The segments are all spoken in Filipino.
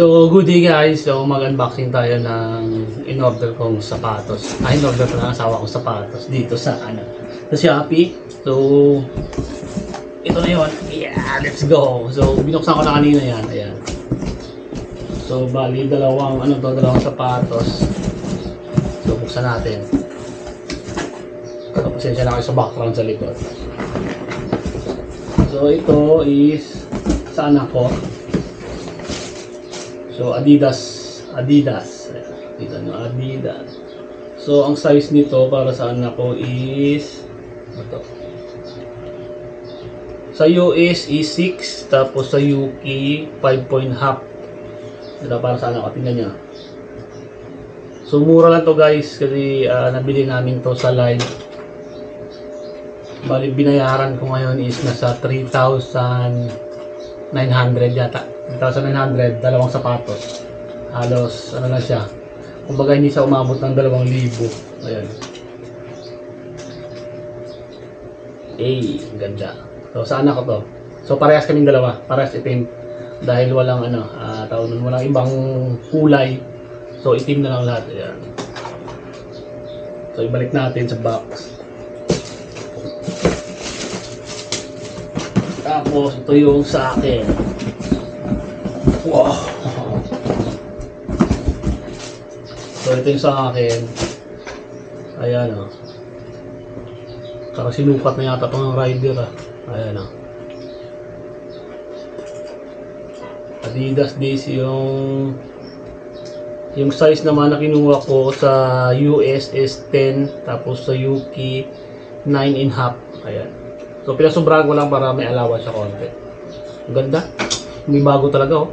So, good day guys. So, mag-unboxing tayo ng in-order kong sapatos. In-order ko ng asawa kong sapatos dito sa sa Shopee. So, ito na yun. Yeah, let's go. So, binuksan ko na kanina yan. Ayan. So, bali dalawang sapatos. So, buksan natin. So, pasensya na kayo sa background sa likod. So, ito is sa anak ko. So, Adidas. Dito no, Adidas. So, ang size nito para sa anak ko is ito. Sa US is 6, tapos sa UK 5.5. Ito para sa anak ko, tingnan niya. So, mura lang to guys kasi nabili namin to sa live. Bali, binayaran ko ngayon is nasa 3,900 yata. 1,900, dalawang sapatos. Halos, na siya. Kumbaga hindi siya umabot ng 2,000. Ayan. Ganda. So, saan ako to? So, parehas kaming dalawa. Parehas itim. Dahil walang walang ibang kulay. So, itim na lang lahat. Ayan. So, ibalik natin sa box. Tapos, ito yung sa akin. Wow! So, ito yung sa akin. Ayan o. Saka sinukat na yata pang rider Ayan o. Adidas this yung size naman na kinuha ko sa US is 10. Tapos sa UK 9.5. Ayan. So, pinasubrahan ko lang para may allowance sa konti. Ang ganda. May bago talaga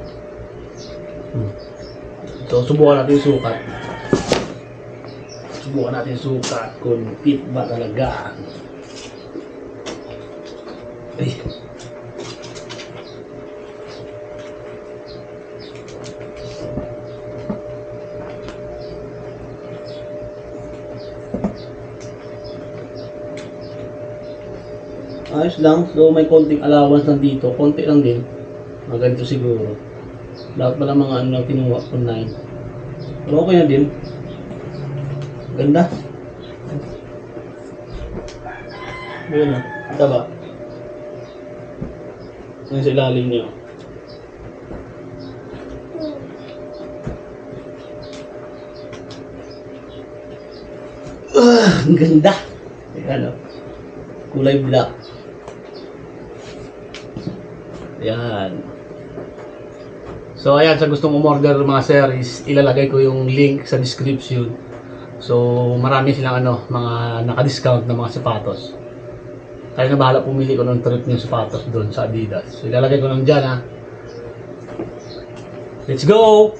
So, subukan natin yung sukat. Kung fit ba talaga. Ayos lang. So, may konting allowance lang dito. Konti lang din. Ganito siguro. Dapat pala mga lang kinuha ko 9. Pero okay na din. Ganda. Yun na. Ito ba? Ngayon sa ilalim niyo. Ang ganda. Ayan o. Kulay black. Ayan. So ayan, sa gustong umorder mga series, ilalagay ko yung link sa description. So marami silang mga naka-discount na mga sapatos. Kaya na bahala pumili ko ng trip ng sapatos doon sa Adidas. So ilalagay ko lang dyan Let's go!